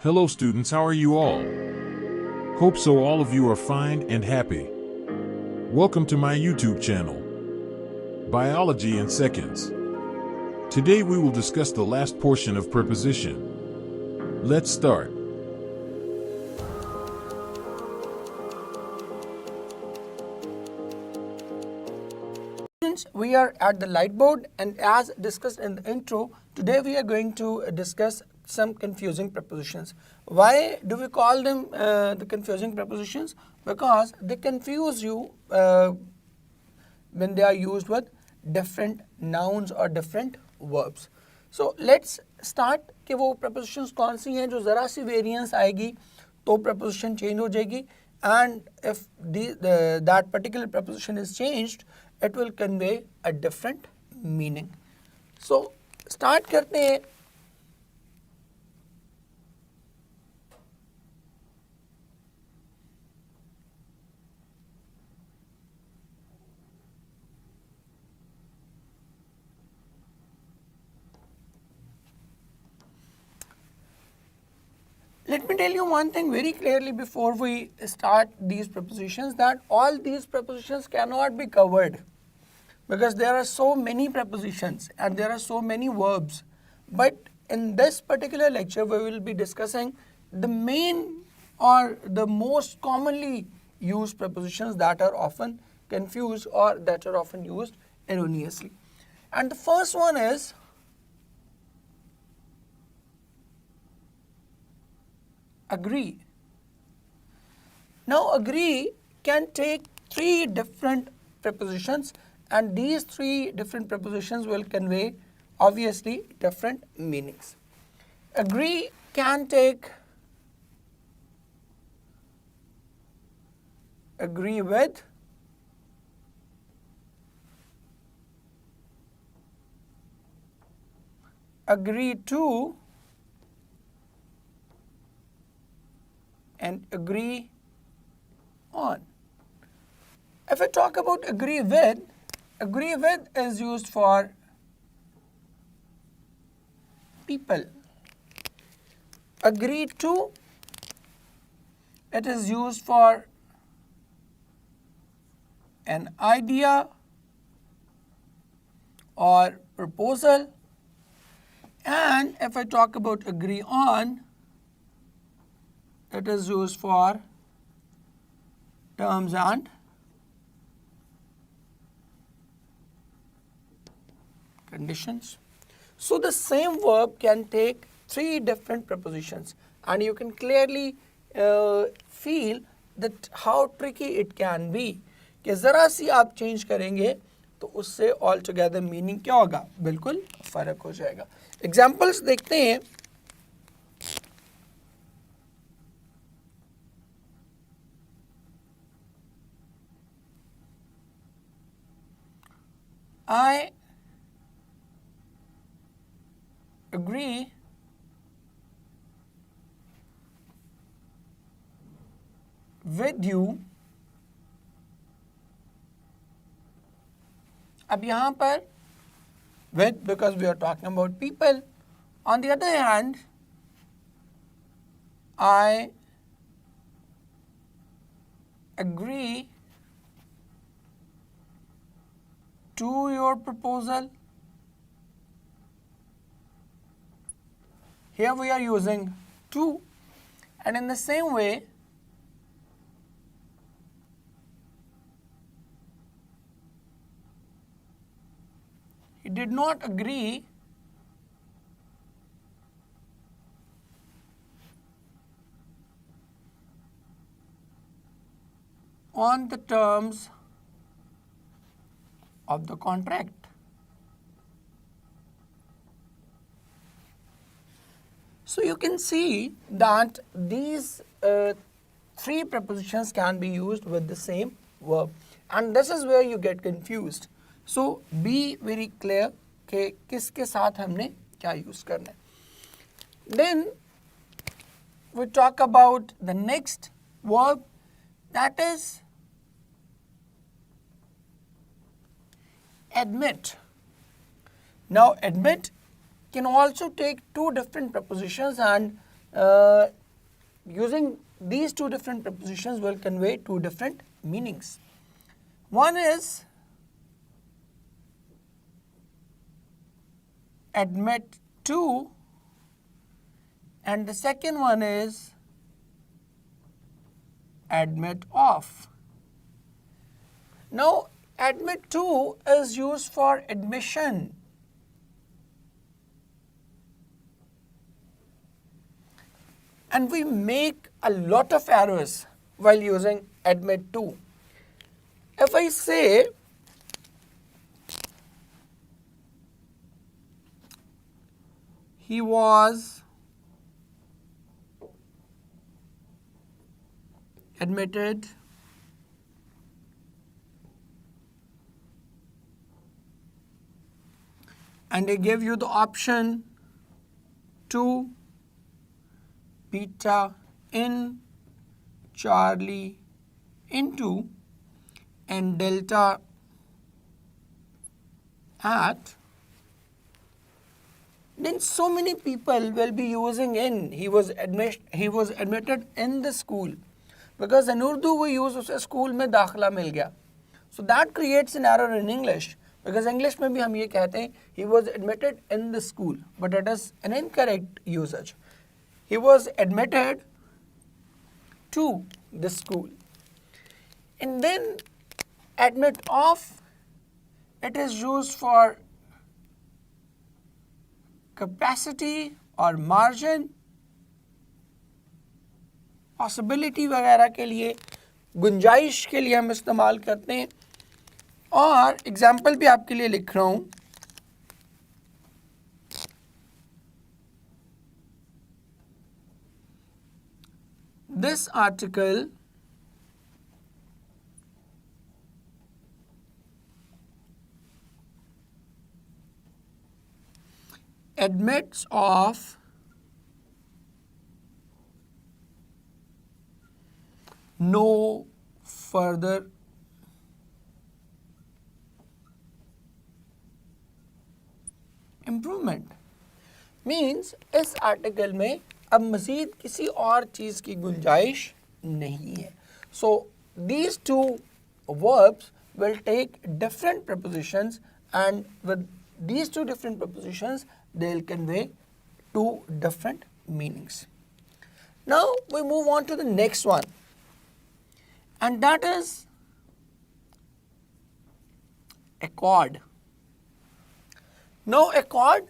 Hello students, how are you all? Hope so all of you are fine and happy. Welcome to my YouTube channel, Biology in Seconds. Today we will discuss the last portion of preposition. Let's start. We are at the lightboard, and as discussed in the intro, today we are going to discuss some confusing prepositions. Why do we call them the confusing prepositions? Because they confuse you when they are used with different nouns or different verbs. So let's start कि वो prepositions कौन सी हैं जो ज़रा सी variance आएगी तो preposition change हो जाएगी, and if that particular preposition is changed, it will convey a different meaning. So start करते हैं. Let me tell you one thing very clearly before we start these prepositions, that all these prepositions cannot be covered because there are so many prepositions and there are so many verbs. But in this particular lecture we will be discussing the main or the most commonly used prepositions that are often confused or that are often used erroneously. And the first one is agree. Now agree can take three different prepositions, and these three different prepositions will convey obviously different meanings. Agree can take agree with, agree to, and agree on. If I talk about agree with is used for people. Agree to, it is used for an idea or proposal. And if I talk about agree on, it is used for terms and conditions. So the same verb can take three different prepositions, and you can clearly feel that how tricky it can be. कि ज़रा सी आप change करेंगे तो उससे altogether meaning क्या होगा, बिल्कुल फ़र्क हो जाएगा. Examples देखते हैं. I agree with you. अब यहाँ पर with, because we are talking about people. On the other hand, I agree to your proposal. Here we are using to, and in the same way he did not agree on the terms of the contract. So you can see that these three prepositions can be used with the same verb, and this is where you get confused. So be very clear कि किसके साथ हमने क्या use करना है. Then we talk about the next verb, that is admit. Now admit can also take two different prepositions, and using these two different prepositions will convey two different meanings. One is admit to, and the second one is admit of. Now, admit to is used for admission. And we make a lot of errors while using admit to. If I say he was admitted and they give you the option to beta in Charlie into and delta at, then so many people will be using in. He was admitted in the school, because in Urdu we use उसे school में दाखला मिल गया. So that creates an error in English, because English में भी हम ये कहते हैं he was admitted in the school, but it is an incorrect usage. He was admitted to the school. And then admit of, it is used for capacity or margin, possibility वगैरह के लिए, गुंजाइश के लिए हम इस्तेमाल करते हैं. और एग्जाम्पल भी आपके लिए लिख रहा हूँ. This article admits of no further improvement. Means इस आर्टिकल में अब मज़ीद किसी और चीज़ की गुंजाइश नहीं है. So these two verbs will take different prepositions, and with these two different prepositions they will convey two different meanings. Now we move on to the next one, and that is accord. Now accord,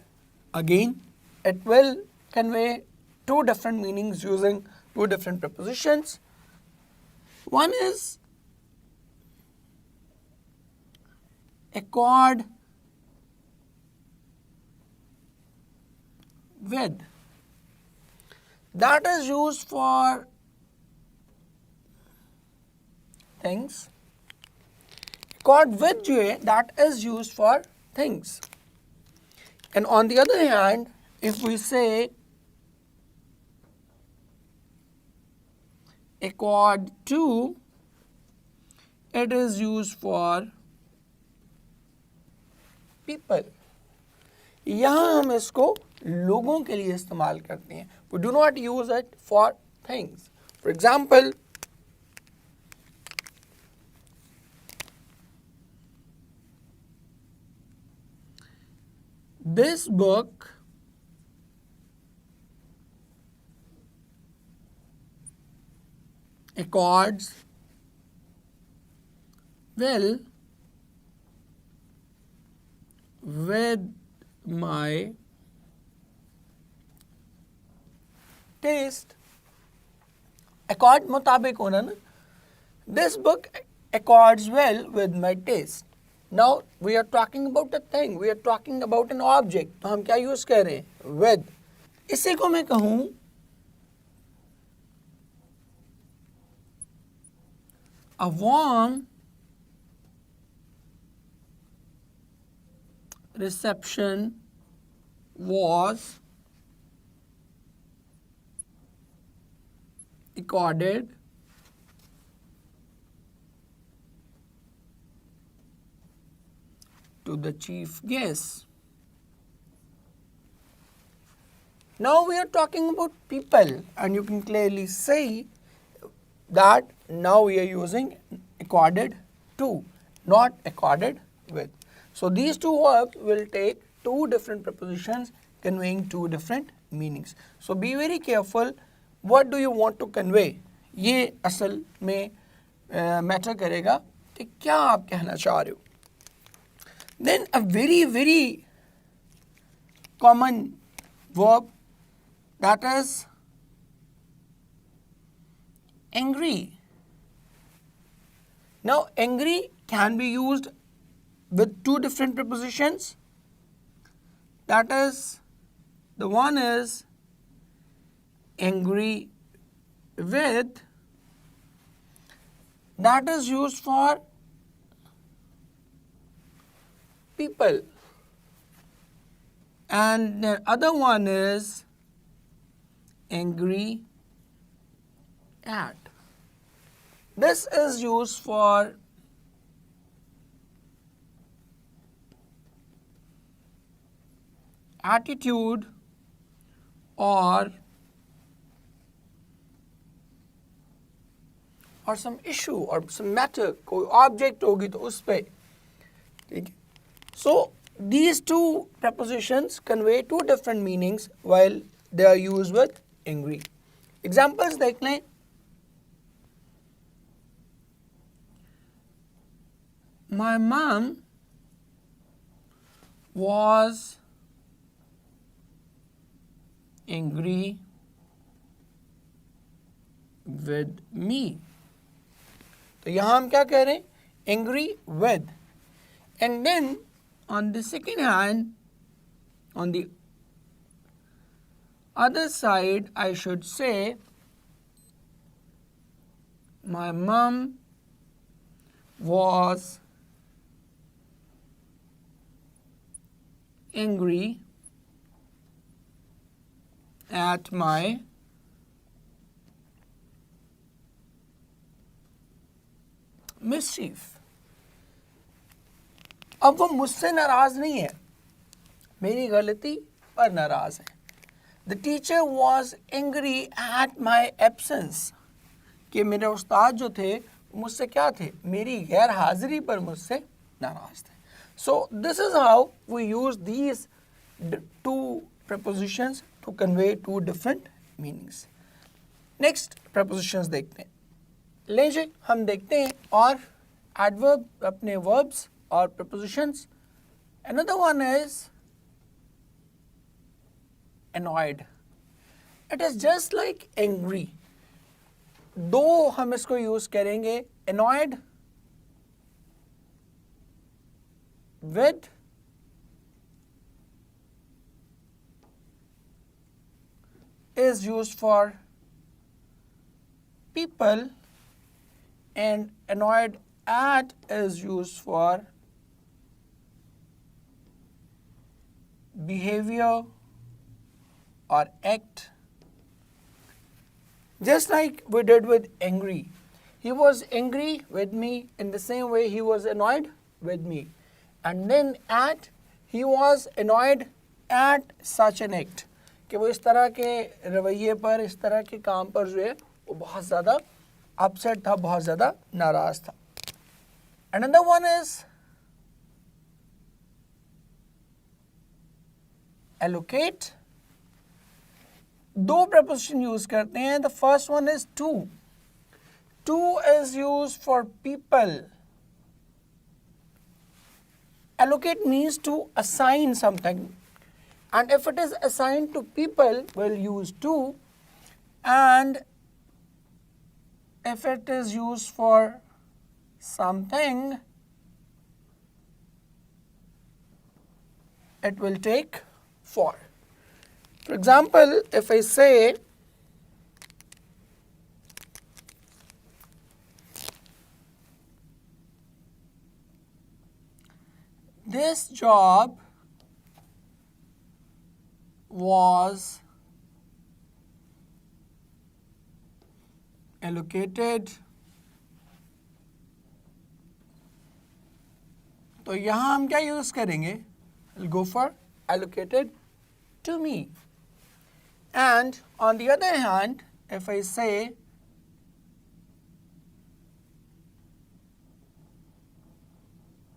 again it will convey two different meanings using two different prepositions. One is accord with. That is used for things. Accord with जो है, that is used for things. And on the other hand, if we say accord to, it is used for people. यहाँ हम इसको लोगों के लिए इस्तेमाल करते हैं. We do not use it for things. For example, this book accords well with my taste. Accord मुताबिक होना ना. This book accords well with my taste. Now we are talking about a thing, we are talking about an object. तो हम क्या use कर रहे हैं? With. इसी को मैं कहूँ a warm reception was accorded to the chief guest. Now we are talking about people, and you can clearly see that now we are using accorded to, not accorded with. So these two verbs will take two different prepositions conveying two different meanings. So be very careful, what do you want to convey? ये असल में matter करेगा कि क्या आप कहना चाह रहे हो. Then a very common verb, that is angry. Now angry can be used with two different prepositions. That is, the one is angry with, that is used for people, and the other one is angry at. This is used for attitude or some issue or some matter, कोई object होगी तो उस पे, ठीक है. So these two prepositions convey two different meanings while they are used with angry. Examples देख लें. My mom was angry with me. तो यहाँ हम क्या कह रहे हैं? Angry with. And then on the second hand, on the other side, I should say my mom was angry at my mischief. अब वो मुझसे नाराज नहीं है, मेरी गलती पर नाराज है. The teacher was angry at my absence. कि मेरे उस्ताद जो थे मुझसे क्या थे? मेरी गैर हाजिरी पर मुझसे नाराज थे. So this is how we use these two prepositions to convey two different meanings. Next prepositions देखते हैं. लीजिए हम देखते हैं और adverb अपने verbs और prepositions. Another one is annoyed. It is just like angry. दो हम इसको यूज करेंगे. Annoyed with is used for people and annoyed at is used for behavior or act. Just like we did with angry. He was angry with me in the same way he was annoyed with me. And then at, he was annoyed at such an act. कि वो इस तरह के रवैये पर, इस तरह के काम पर जो है वो बहुत ज़्यादा अपसेट था, बहुत ज़्यादा नाराज़ था. Another one is allocate. दो preposition use करते हैं. The first one is to. To is used for people. Allocate means to assign something. And if it is assigned to people, we'll use to. And if it is used for something, it will take for. For example, if I say this job was allocated, तो यहाँ हम क्या use करेंगे? We'll go for allocated to me. And on the other hand, if I say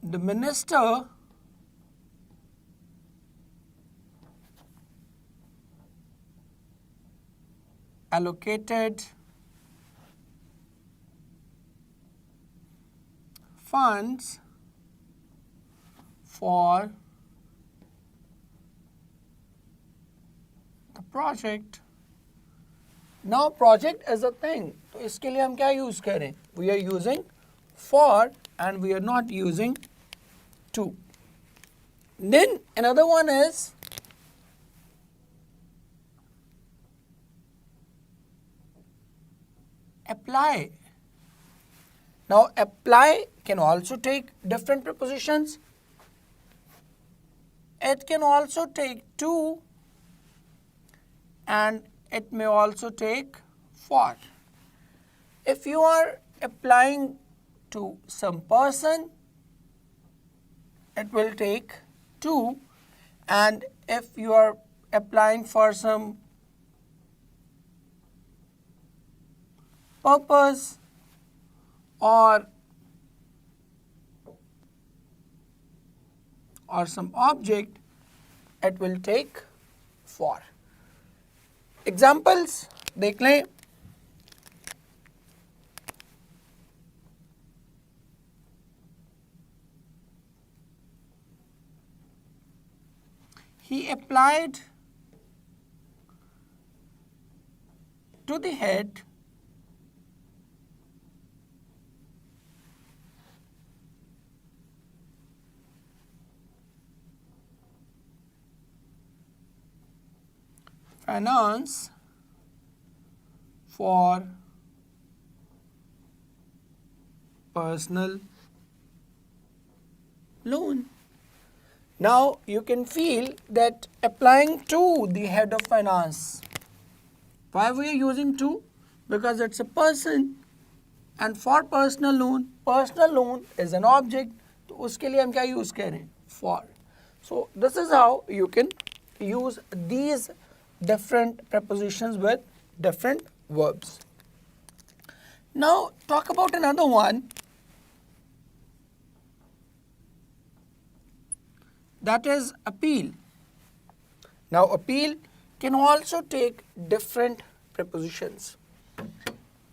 the minister allocated funds for the project. Now project is a thing, तो इसके लिए हम क्या use करें? We are using for and we are not using to. Then another one is apply. Now apply can also take different prepositions. It can also take to, and it may also take for. If you are applying to some person, it will take to, and if you are applying for some purpose or some object, it will take for. Examples देख लें. He applied to the head finance for personal loan. Now you can feel that applying to the head of finance. Why we are using to? Because it's a person, and for personal loan is an object, तो उसके लिए हम क्या use करें? For. So this is how you can use these different prepositions with different verbs. Now talk about another one, that is appeal. Now appeal can also take different prepositions.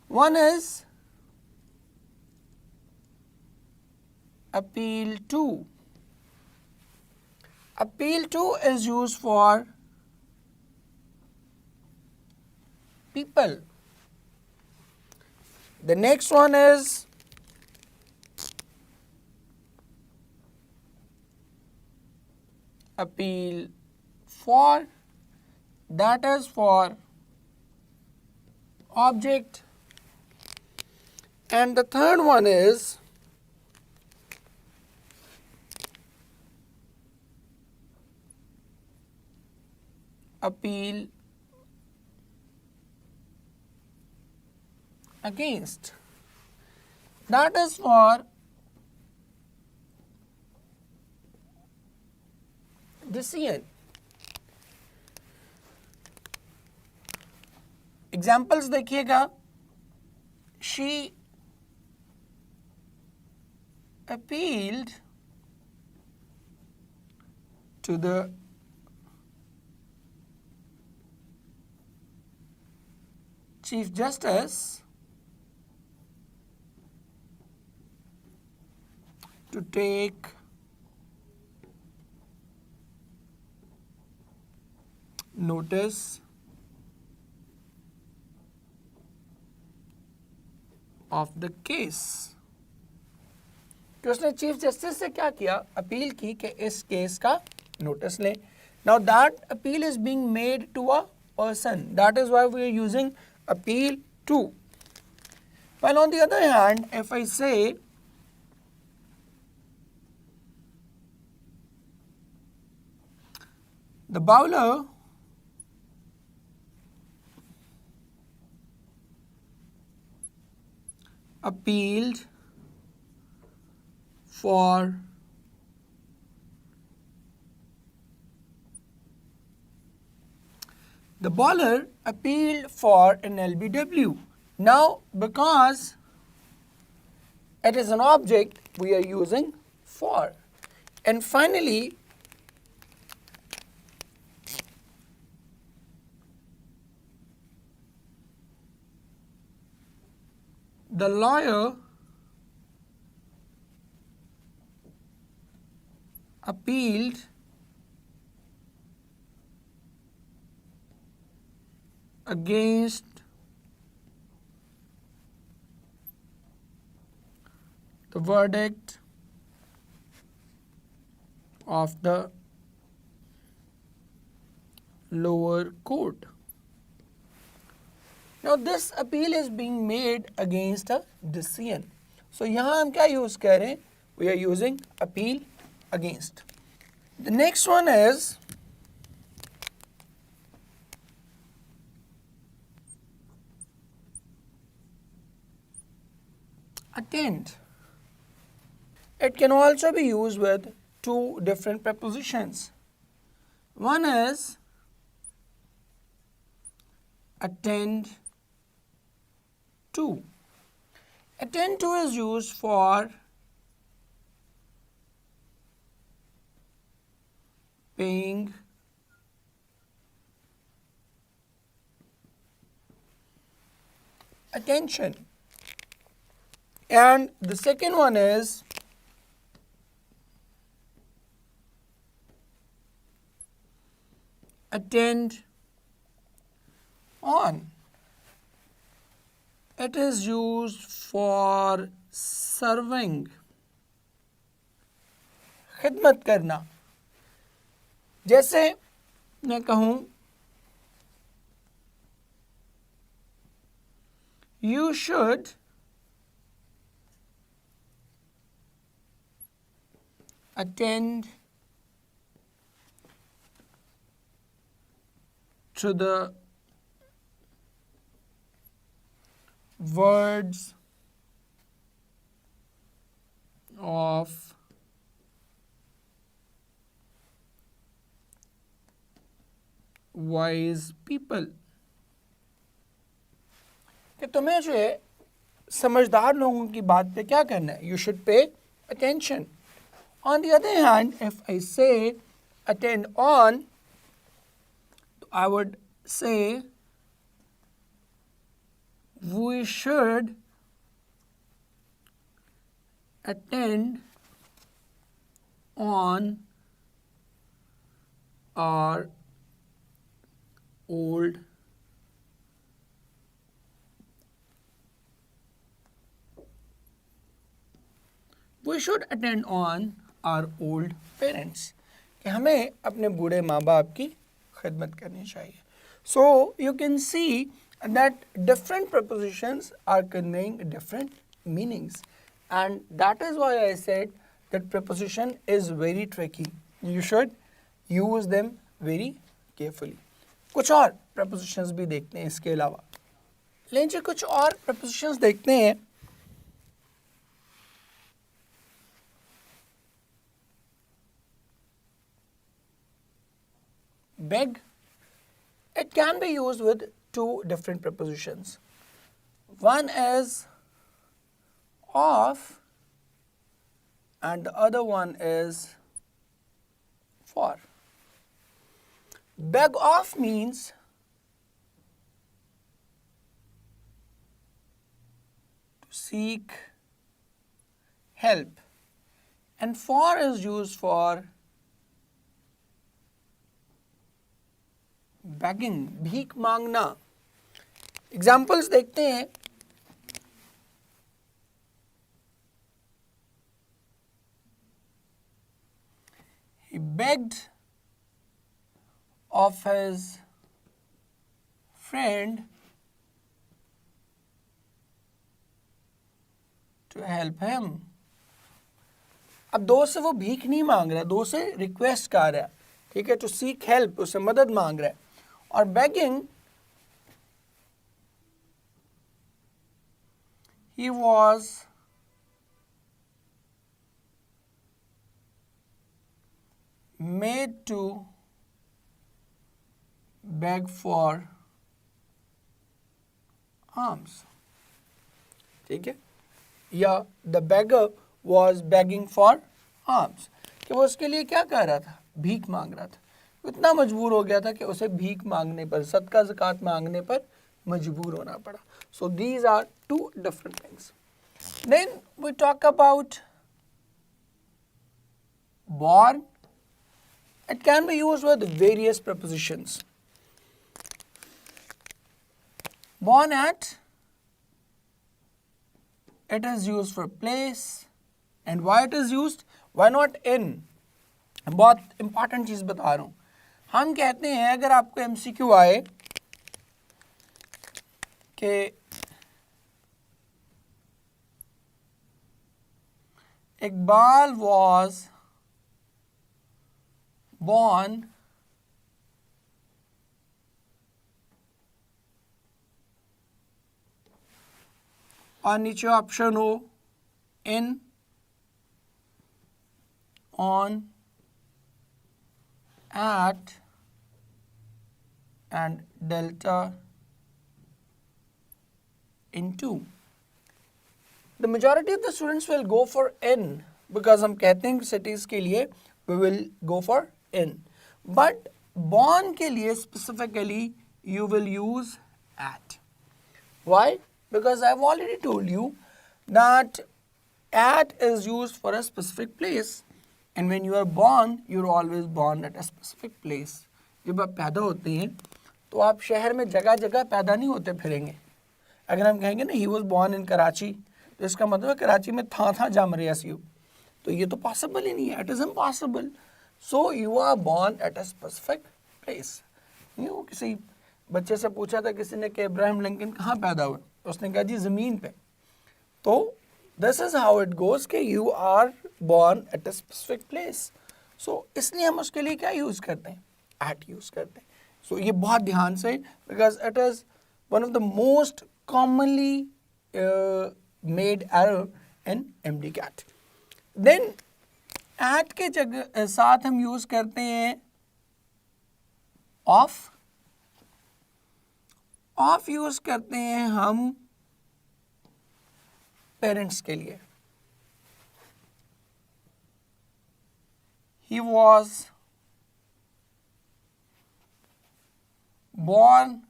One is appeal to. Appeal to is used for people. The next one is appeal for. That is for object. And the third one is appeal against. That is for decision. Examples देखिएगा. She appealed to the Chief Justice to take notice of the case. कि उसने chief justice से क्या किया? Appeal की कि इस case का नोटिस लें. Now that appeal is being made to a person. That is why we are using appeal to. While on the other hand, if I say the bowler appealed for The bowler appealed for an LBW. Now, because it is an object, we are using for. And finally, the lawyer appealed against the verdict of the lower court. Now this appeal is being made against a decision. So यहाँ हम क्या use कर रहे हैं? We are using appeal against. The next one is attend. It can also be used with two different prepositions. One is attend to. Attend to is used for paying attention. And the second one is attend on. It is used for serving, खिदमत करना. जैसे मैं कहूँ you should attend to the words of wise people. कि तुम्हें जो है समझदार लोगों की बात पे क्या करना है? You should pay attention. On the other hand, if I say attend on, I would say we should attend on our old we should attend on our old parents. कि हमें अपने बूढ़े माँ बाप की खिदमत करनी चाहिए. So you can see that different prepositions are conveying different meanings, and that is why I said that preposition is very tricky. You should use them very carefully. कुछ और prepositions भी देखते हैं इसके अलावा. लेकिन कुछ और prepositions देखते हैं. Beg. It can be used with two different prepositions. One is of and the other one is for. Beg off means to seek help, and for is used for begging, भीख मांगना. Examples देखते हैं. He begged of his friend to help him. अब दोस्त से वो भीख नहीं मांग रहा है, दोस्त से रिक्वेस्ट कर रहा है. ठीक है, टू सीक हेल्प, उससे मदद मांग रहा है. और begging, he was made to beg for alms. ठीक है, या the beggar was begging for alms, कि वो उसके लिए क्या कर रहा था, भीख मांग रहा था, इतना मजबूर हो गया था कि उसे भीख मांगने पर, सदका ज़कात मांगने पर मजबूर होना पड़ा. So these are two different things. Then we talk about born. It can be used with various prepositions. Born at, it is used for place. And why it is used? Why not in? बहुत important चीज़ बता रहा हूँ. हम कहते हैं अगर आपको MCQ आए कि Iqbal was born और नीचे ऑप्शन हो इन, on, at and delta into. The majority of the students will go for in because हम कहते हैं cities के लिए we will go for in. But born के लिए specifically you will use at. Why? Because I've already told you that at is used for a specific place. And when you are born, you're always born at a specific place. जब आप पैदा होते हैं तो आप शहर में जगह जगह पैदा नहीं होते फिरेंगे. अगर हम कहेंगे ना he was born in Karachi, तो इसका मतलब है कराची में था जाम रियासी, तो ये तो पॉसिबल ही नहीं है. It is impossible. So you are born at a specific place. वो किसी बच्चे से पूछा था किसी ने कि इब्राहिम लिंकन कहाँ पैदा हुए, उसने कहा जी ज़मीन पे. तो this is how it goes कि you are born at a specific place. So इसलिए हम उसके लिए क्या यूज़ करते हैं, एट यूज़ करते हैं. सो ये बहुत ध्यान से, because it is one of the most commonly made error in MDCat. Then at के जगह साथ हम यूज़ करते हैं ऑफ. ऑफ यूज़ करते हैं हम पेरेंट्स के लिए. He was born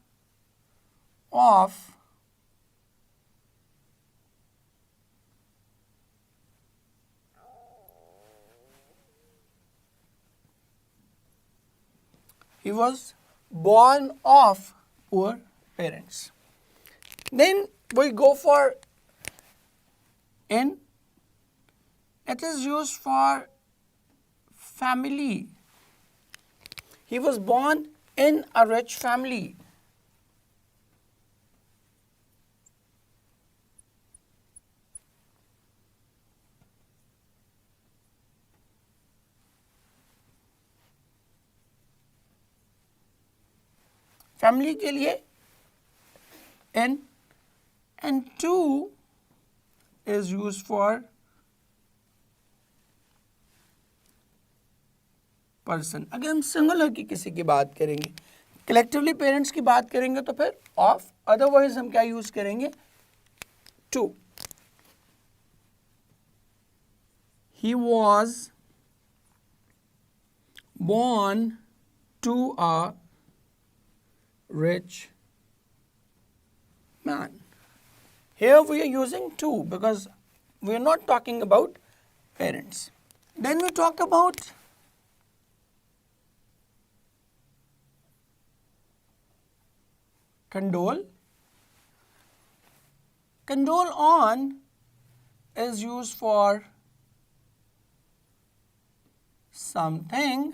of poor parents. Then we go for in. It is used for family. He was born in a rich family. Family के लिए in, and to is used for person. अगर हम singular की किसी की बात करेंगे, collectively parents की बात करेंगे तो फिर ऑफ, अदरवाइज हम क्या यूज करेंगे, to. He was born to a rich man. Here we are using to because we are not talking about parents. Then we talk about condole. Condole on is used for something,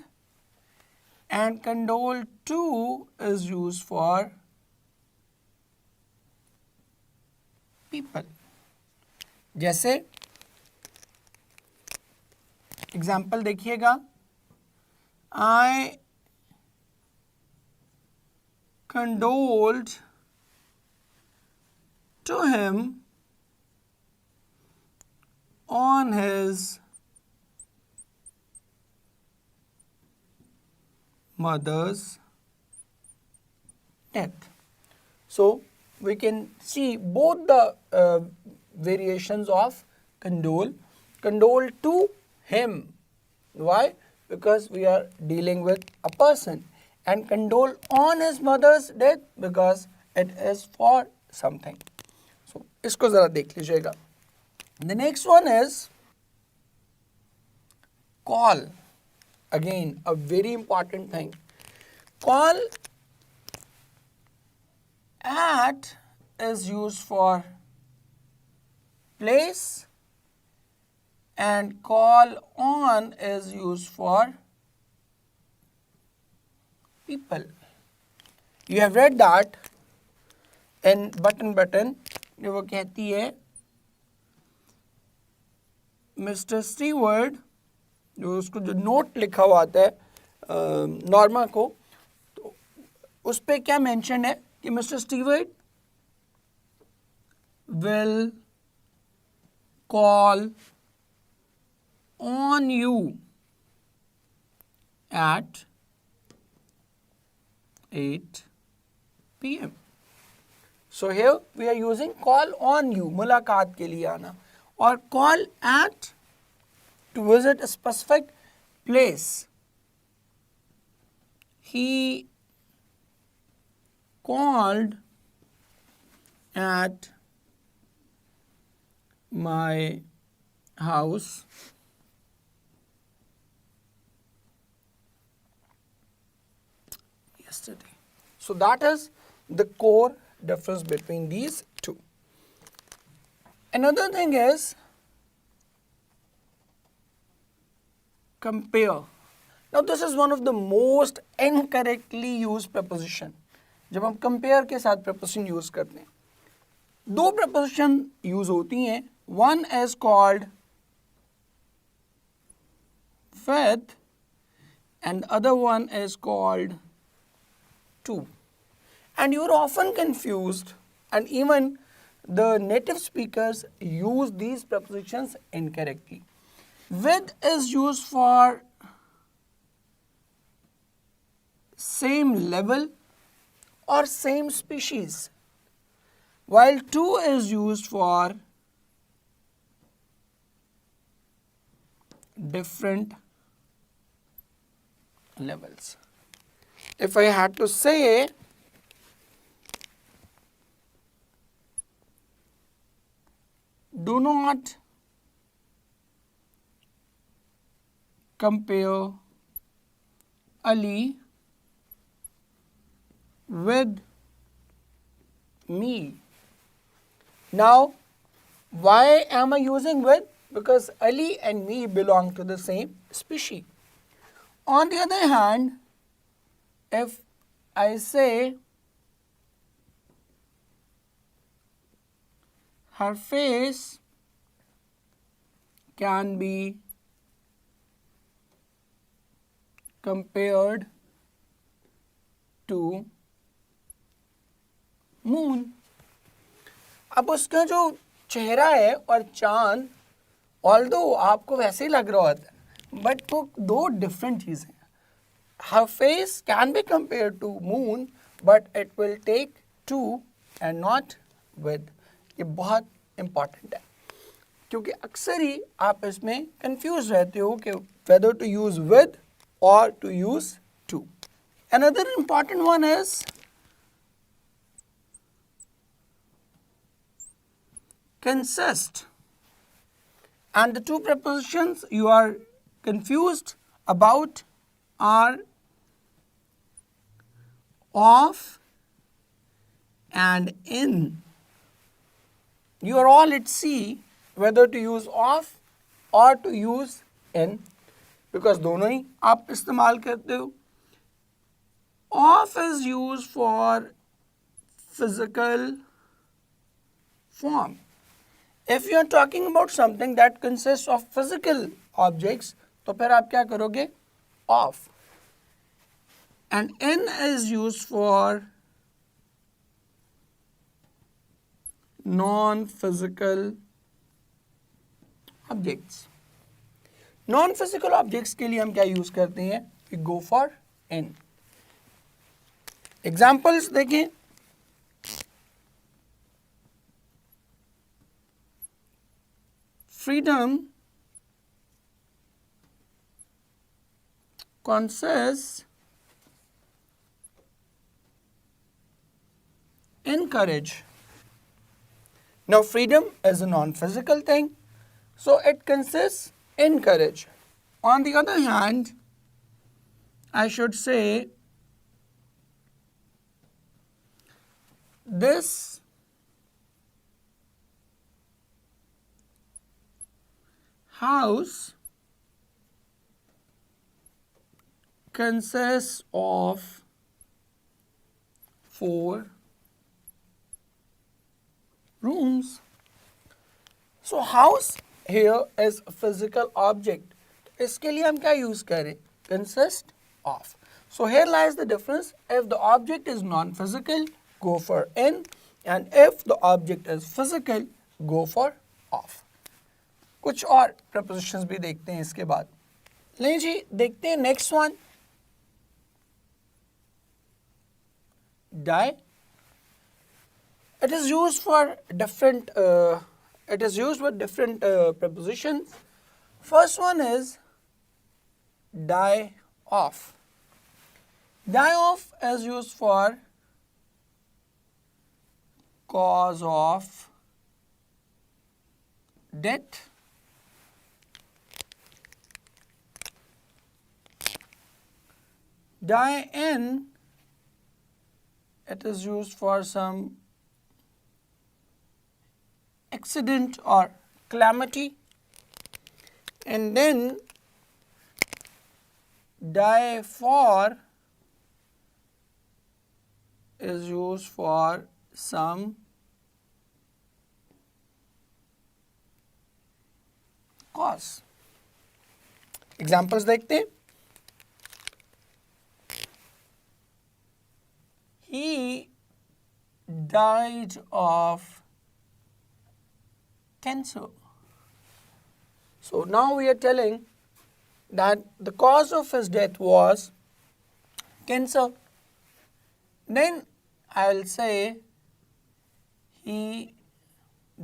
and condole to is used for people. जैसे example देखिएगा, I condoled to him on his mother's death. So we can see both the variations of condole. Condole to him. Why? Because we are dealing with a person. And condole on his mother's death because it is for something. So इसको ज़रा देख लीजिएगा. The next one is call. Again, a very important thing. Call at is used for place and call on is used for people. You have read that in button वो कहती है mister steward जो उसको जो note लिखा हुआ आता है नॉर्मा को तो उस पे क्या मेंशन है कि mister steward will call on you at 8 p.m. So here we are using call on you, मुलाकात के लिए आना, और call at to visit a specific place. He called at my house yesterday. So that is the core difference between these two. Another thing is compare. Now this is one of the most incorrectly used preposition. जब हम compare के साथ preposition use करते हैं दो preposition use होती हैं. One is called with and the other one is called to. And you are often confused, and even the native speakers use these prepositions incorrectly. With is used for same level or same species, while to is used for different levels. If I had to say do not compare Ali with me. Now, why am I using with? Because Ali and me belong to the same species. On the other hand, if I say her face can be compared to moon. अब उसका जो चेहरा है और चांद although आपको वैसे ही लग रहा होता है बट वो दो डिफरेंट चीज़ें हैं. Her face can be compared to moon but it will take to and not with. ये बहुत इम्पॉर्टेंट है क्योंकि अक्सर ही आप इसमें कंफ्यूज रहते हो कि whether to use with or to use to. Another important one is consist. And the two prepositions you are confused about are of and in. You are all at sea whether to use of or to use in because दोनों ही आप इस्तेमाल करते हो. Of is used for physical form. If you are talking about something that consists of physical objects, तो फिर आप क्या करोगे? Of. And in is used for non-physical objects. Non-physical objects के लिए हम क्या use करते हैं? We go for in. Examples देखें, freedom consists in courage. Now freedom is a non-physical thing, so it consists in courage. On the other hand, I should say this house consists of 4 rooms. So house here is a physical object. इसके लिए हम क्या use करें? Consist of. So here lies the difference. If the object is non-physical, go for in, and if the object is physical, go for of. कुछ और prepositions भी देखते हैं इसके बाद. लें जी, देखते हैं next one. Die. It is used for different. It is used with different prepositions. First one is die off. Die off is used for cause of death. Die in, it is used for some accident or calamity. And then die for is used for some cause. Examples देखते हैं. He died of cancer. So now we are telling that the cause of his death was cancer. Then I will say he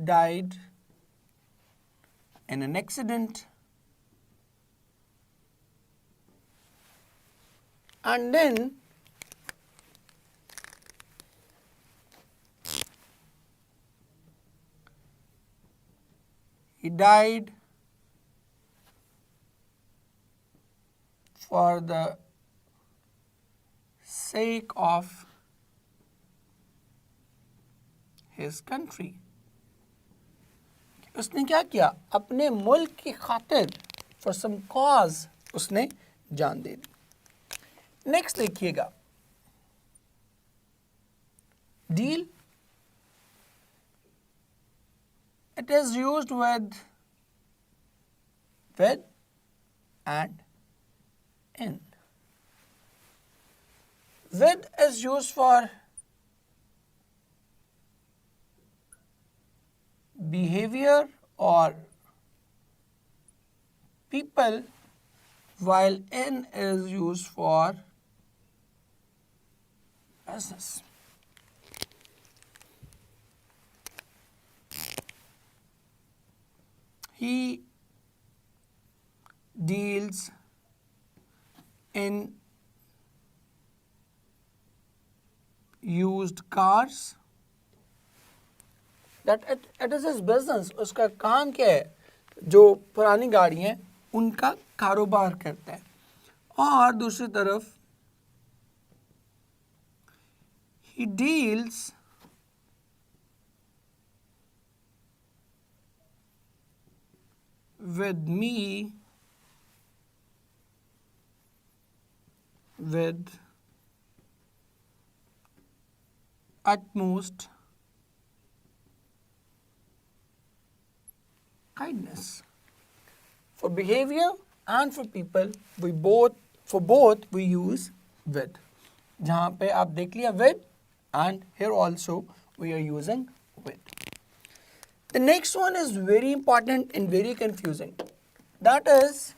died in an accident. And then he died for the sake of his country. उसने क्या किया? अपने मुल्क की खातिर for some cause उसने जान दे दी. Next देखिएगा, deal. It is used with and in. With is used for behavior or people, while in is used for business. He deals in used cars. That it is his business. उसका काम क्या है? जो पुरानी गाड़ी हैं उनका कारोबार करता है. और दूसरी तरफ he deals with me with utmost kindness. For behavior and for people, we use with. जहाँ पे आप देख लिया with, and here also we are using with. The next one is very important and very confusing. That is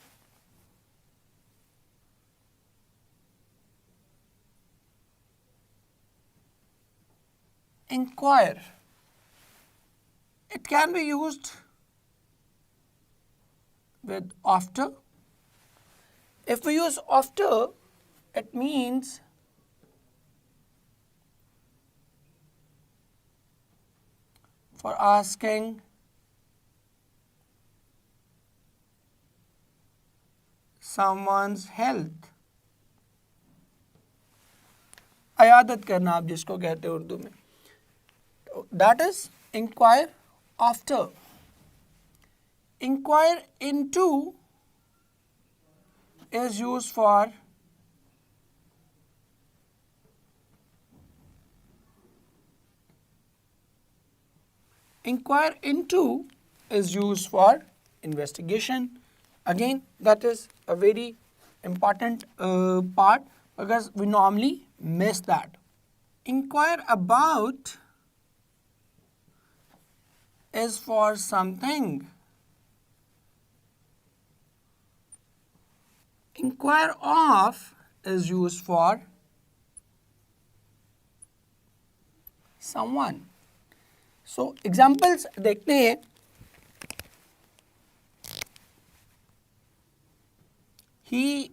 inquire. It can be used with after. If we use after, it means for asking someone's health. अयादत करना आप जिसको कहते हैं उर्दू में. That is inquire after. Inquire into is used for investigation. Again, that is a very important part because we normally miss that. Inquire about is for something. Inquire of is used for someone. So examples देखते हैं. He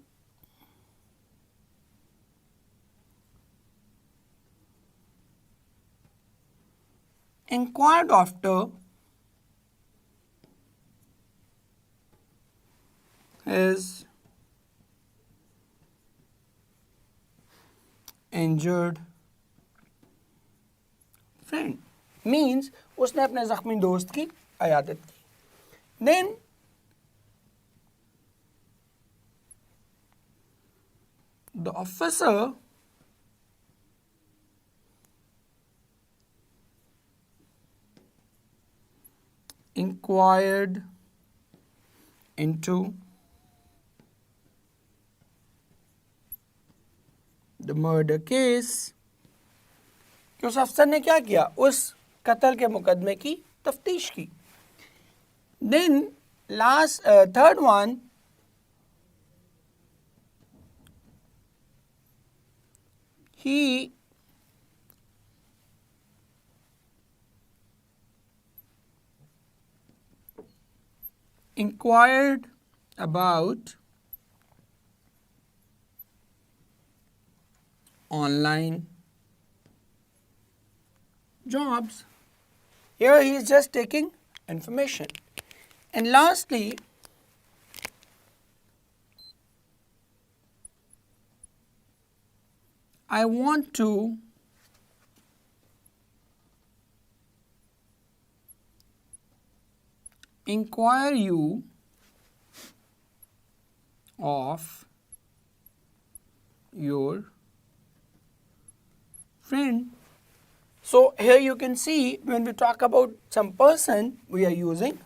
inquired after his injured friend. Means उसने अपने जख्मी दोस्त की अयादत की. Then the officer inquired into the murder case. कि उस अफसर ने क्या किया? उस कत्ल के मुकदमे की तफ्तीश की. Then third one, he inquired about online jobs. Here he is just taking information. And lastly, I want to inquire you of your friend. So here you can see when we talk about some person, we are using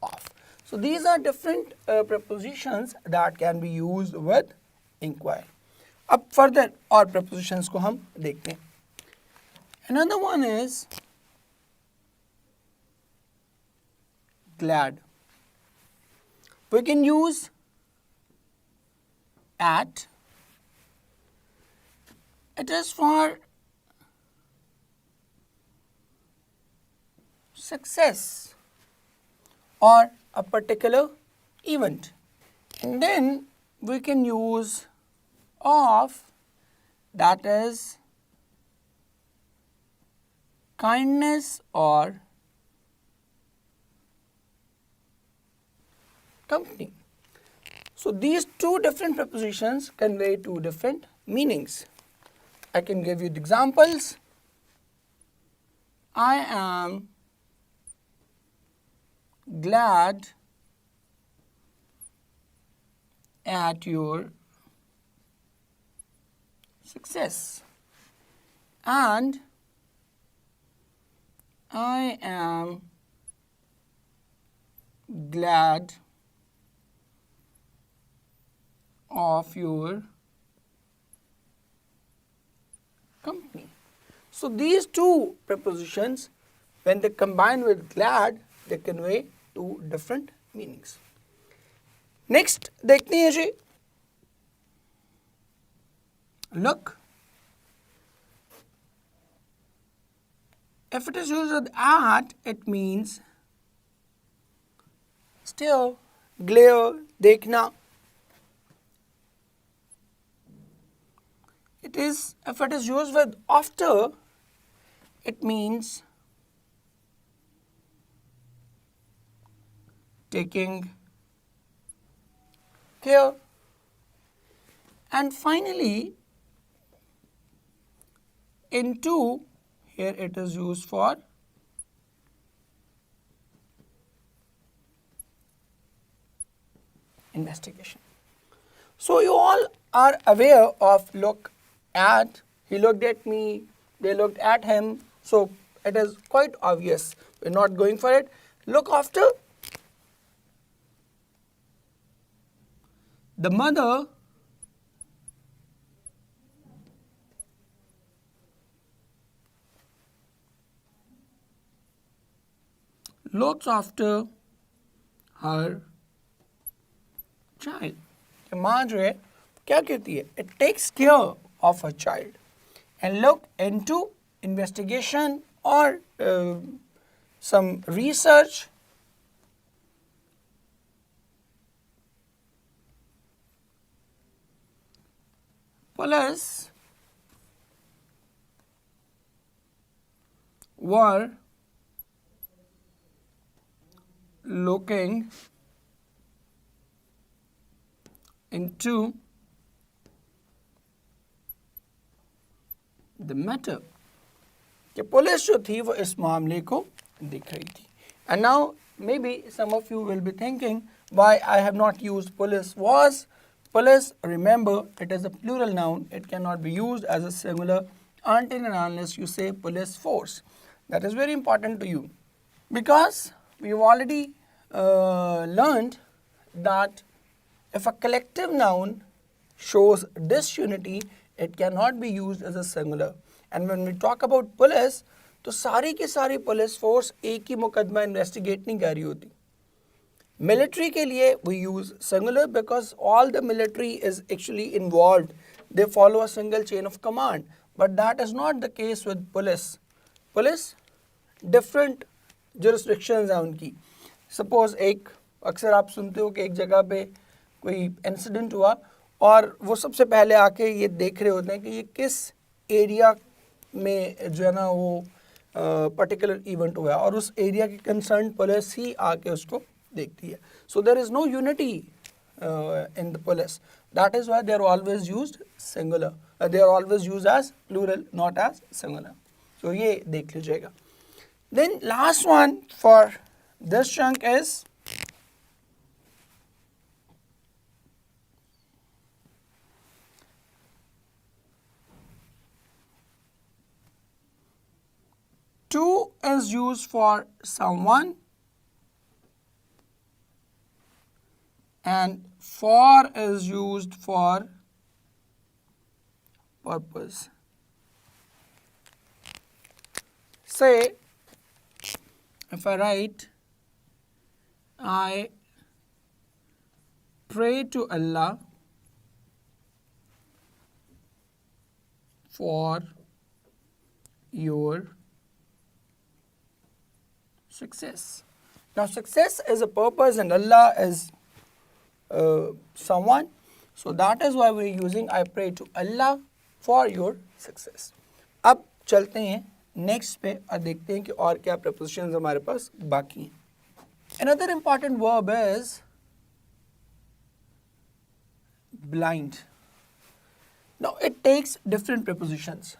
of. So these are different prepositions that can be used with inquire. अब further और prepositions को हम देखते हैं. Another one is glad. We can use at. It is for success or a particular event. And then we can use of, that is kindness or company. So these two different prepositions convey two different meanings. I can give you the examples. I am glad at your success, and I am glad of your company. So these two prepositions, when they combine with glad, they convey two different meanings. Next देखते हैं जी. Look. If it is used with at, it means stare, glare, देखना. If it is used with after, it means taking care. And finally, into, here it is used for investigation. So you all are aware of look at, he looked at me, they looked at him. So it is quite obvious. We're not going for it. Look after, the mother looks after her child. माँ जो है क्या कहती है? It takes care of her child. And look into investigation or some research. Police were looking into the matter. कि police जो थी वो इस मामले को देख रही थी. And now maybe some of you will be thinking why I have not used police was. Police, remember, it is a plural noun. It cannot be used as a singular until and unless you say police force. That is very important to you because we've already learned that if a collective noun shows disunity, it cannot be used as a singular. And when we talk about police, तो सारी की सारी police force एक ही मुकदमा investigate नहीं कर रही होती. Military के लिए we use singular because all the military is actually involved. They follow a single chain of command. But that is not the case with police. Police, different jurisdictions हैं उनकी. Suppose एक अक्सर आप सुनते हो कि एक जगह पे कोई इंसिडेंट हुआ और वो सबसे पहले आके ये देख रहे होते हैं कि ये किस एरिया में जो है ना वो पर्टिकुलर इवेंट हुआ और उस एरिया की कंसर्न पुलिस ही आके उसको देखती है. So there is no unity in the police. That is why they are always used singular. They are always used as plural not as singular. So ये देख लीजिएगा. Then last one for this chunk is to is used for someone and for is used for purpose. Say, if I write, I pray to Allah for your success. Now success is a purpose and Allah is someone. So that is why we are using I pray to Allah for your success. अब चलते हैं next पे और देखते हैं कि और क्या prepositions हमारे पास बाकी हैं. Another important verb is blind. Now it takes different prepositions.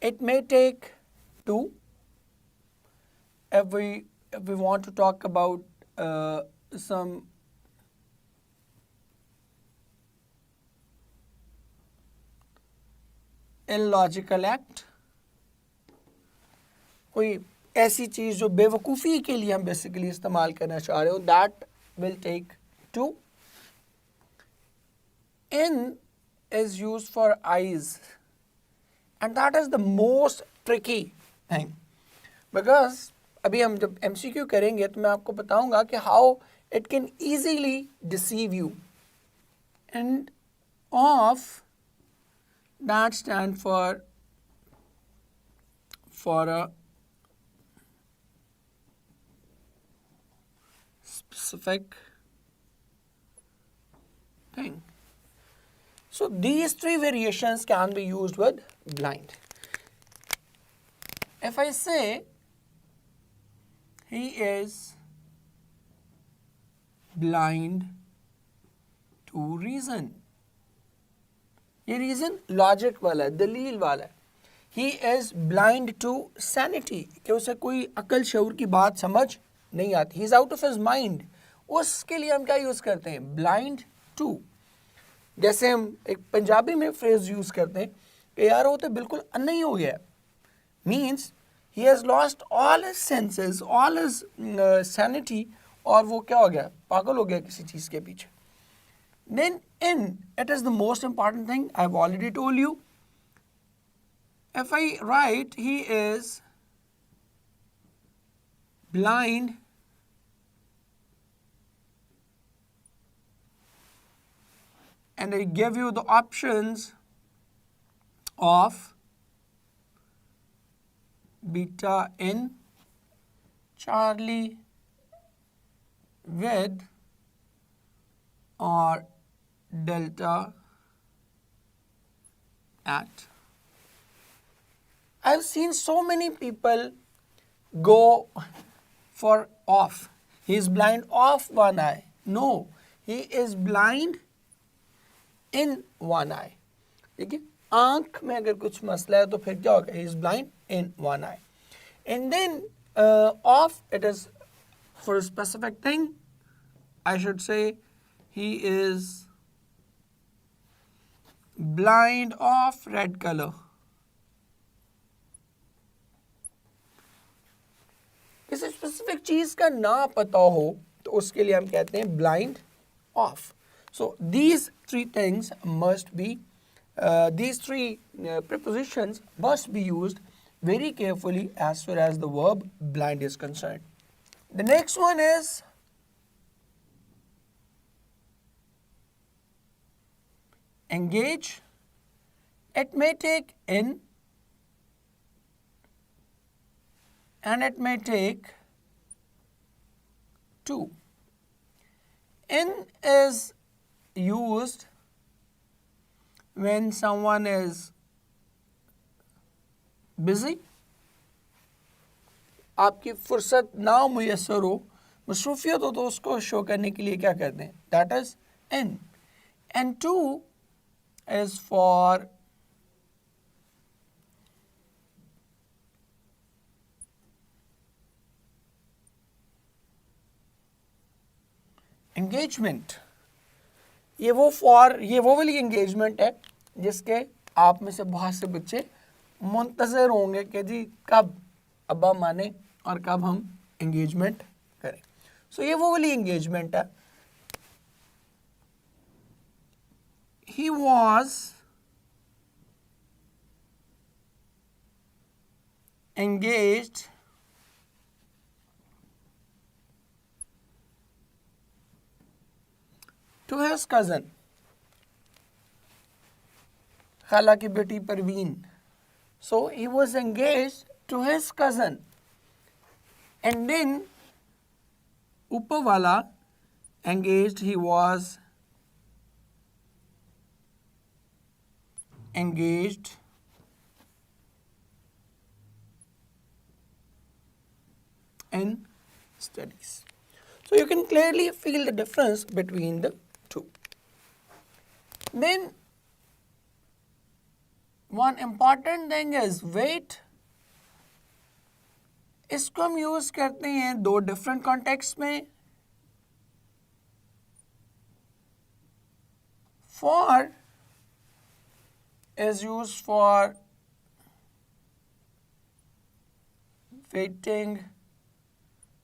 It may take two. If we want to talk about some illogical act, कोई ऐसी चीज़ जो बेवकूफ़ी के लिए हम बेसिकली इस्तेमाल करना चाह रहे हो, that will take two. In is used for eyes and that is the most tricky thing because अभी हम जब MCQ करेंगे तो मैं आपको बताऊंगा कि how it can easily deceive you. And of that stand for a specific thing. So these three variations can be used with blind. If I say he is blind to reason, ये reason logic वाला है, दलील वाला है. He is blind to sanity, कि उसे कोई अकल शऊर की बात समझ नहीं आती. He is out of his mind. उसके लिए हम क्या यूज़ करते हैं? blind to. जैसे हम एक पंजाबी में फ्रेज यूज़ करते हैं कि यार वो तो बिल्कुल अन्ना ही हो गया. Means he has lost all his senses, all his sanity, और वो क्या हो गया? पागल हो गया किसी चीज़ के पीछे. Then in, it is the most important thing. I've already told you. If I write he is blind and I give you the options of beta in Charlie with or delta at. I've seen so many people go for off. He is blind of one eye. No, he is blind in one eye. ठीक है, आँख में अगर कुछ मसला है तो फिर क्या होगा? He is blind in one eye. And then off, it is for a specific thing. I should say he is blind of red color. किसी स्पेसिफिक चीज़ का ना पता हो तो उसके लिए हम कहते हैं blind of. So these three things must be, these three prepositions must be used very carefully as far as the verb blind is concerned. The next one is engage. It may take in and it may take to. In is used when someone is busy, आपकी फुर्सत ना मुयस्सर हो, मसरूफियत हो, तो उसको show करने के लिए क्या करते हैं? That is in. And to is for engagement. ये वो वाली engagement है जिसके आप में से बहुत से बच्चे मुंतज़र होंगे कि जी कब अब्बा माने और कब हम engagement करें. So ये वो वाली engagement है. He was engaged to his cousin, खाला की बेटी Parveen. So he was engaged to his cousin. And then ऊपर वाला engaged, he was engaged in studies. So you can clearly feel the difference between the two. Then one important thing is weight. इसको हम use करते हैं दो different context में. For is used for waiting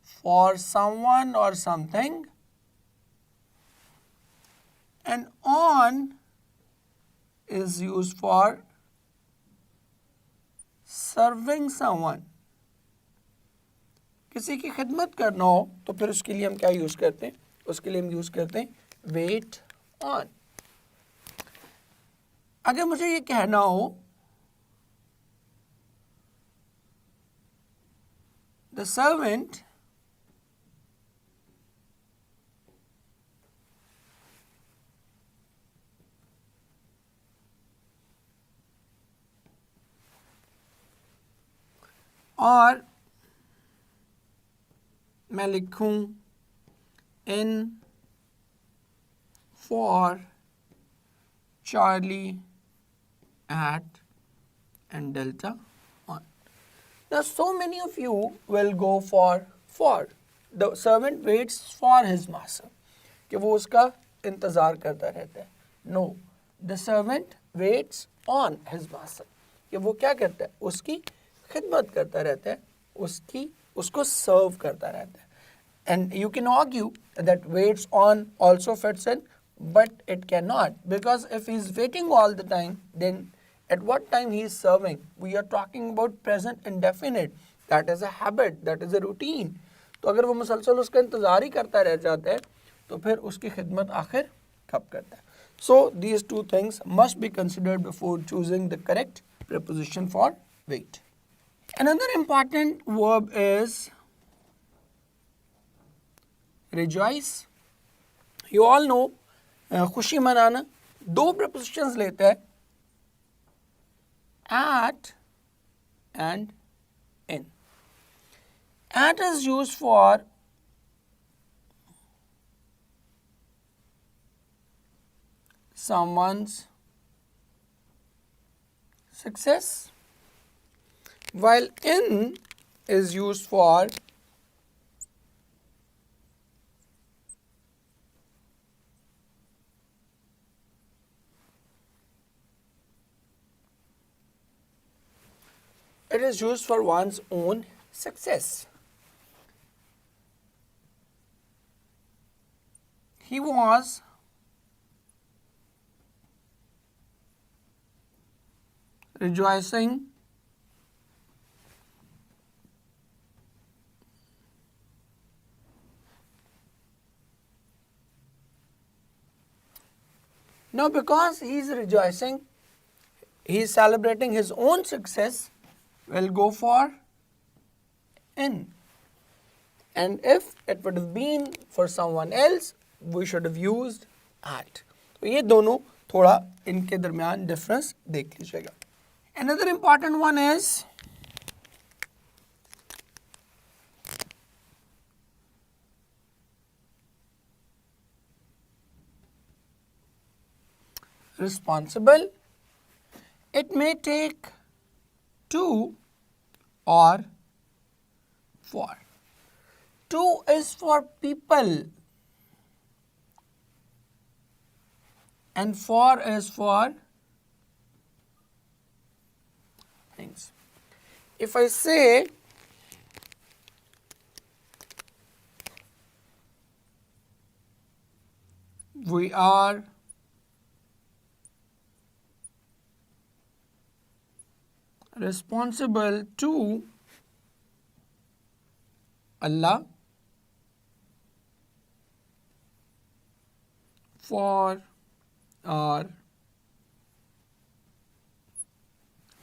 for someone or something, and on is used for serving someone. किसी की खिदमत करना हो तो फिर उसके लिए हम क्या यूज करते हैं? उसके लिए हम यूज करते हैं wait on. अगर मुझे ये कहना हो the servant और मैं लिखूं N for Charlie at and delta on. Now so many of you will go for the servant waits for his master कि वो उसका इंतज़ार करता रहता है. No, the servant waits on his master कि वो क्या करता है, उसकी खिदमत करता रहता है, उसको सर्व करता रहता है. And you can argue that waits on also fits in, but it cannot, because if he is waiting all the time, then at what time he is serving? We are talking about present indefinite. That is a habit, that is a routine. तो अगर वो मुसलसल उसका इंतज़ार ही करता रह जाता है तो फिर उसकी खिदमत आखिर कब करता है. So these two things must be considered before choosing the correct preposition for wait. Another important verb is rejoice. You all know खुशी मनाना. दो prepositions लेते हैं, at and in. At is used for someone's success, while in is used for one's own success. He was rejoicing now because he is rejoicing, he is celebrating his own success, will go for in. And if it would have been for someone else, we should have used at. तो ये दोनों थोड़ा इनके दरमियान difference देख लीजिएगा. Another important one is responsible. It may take to or for. To is for people and for is for things. If I say we are responsible to Allah for our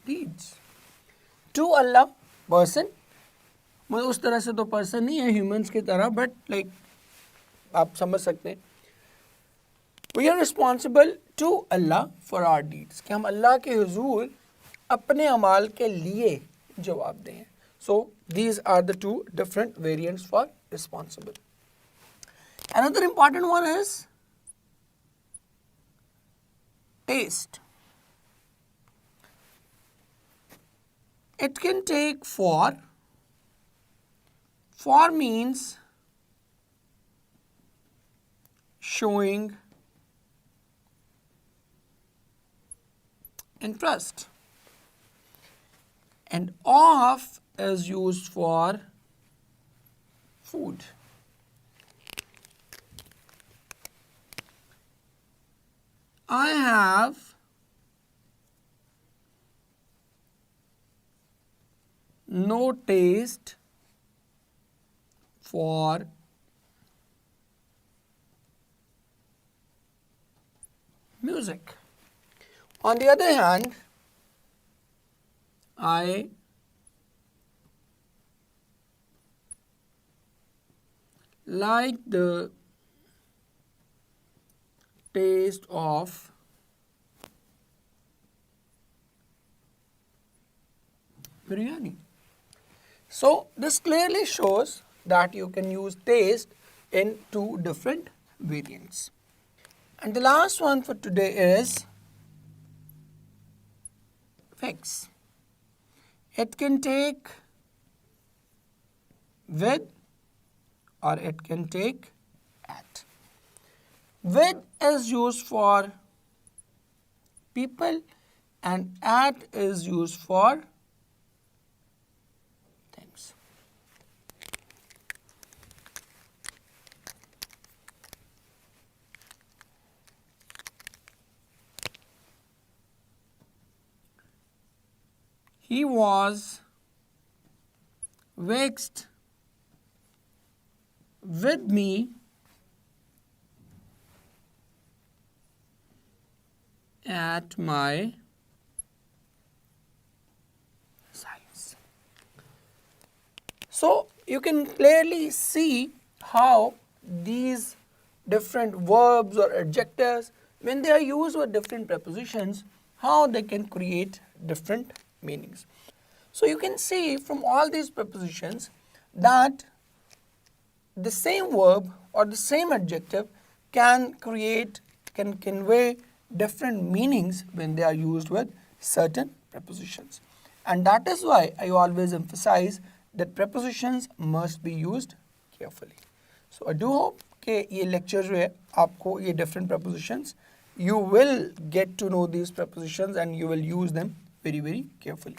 deeds. To Allah, person, मतलब उस तरह से तो person नहीं है humans की तरह, but like आप समझ सकते हैं. We are responsible to Allah for our deeds. कि हम अल्लाह के हुजूर अपने अमाल के लिए जवाब दें. So these are the two different variants for responsible. Another important one is taste. It can take for. For means showing interest. And of is used for food. I have no taste for music. On the other hand, I like the taste of biryani. So this clearly shows that you can use taste in two different variants. And the last one for today is fix. It can take with or it can take at. With is used for people and at is used for things. He was vexed with me at my size. So you can clearly see how these different verbs or adjectives, when they are used with different prepositions, how they can create different meanings. So you can see from all these prepositions that the same verb or the same adjective can convey different meanings when they are used with certain prepositions. And that is why I always emphasize that prepositions must be used carefully. So I do hope कि ये lecture जो है आपको ये different prepositions, you will get to know these prepositions and you will use them very carefully.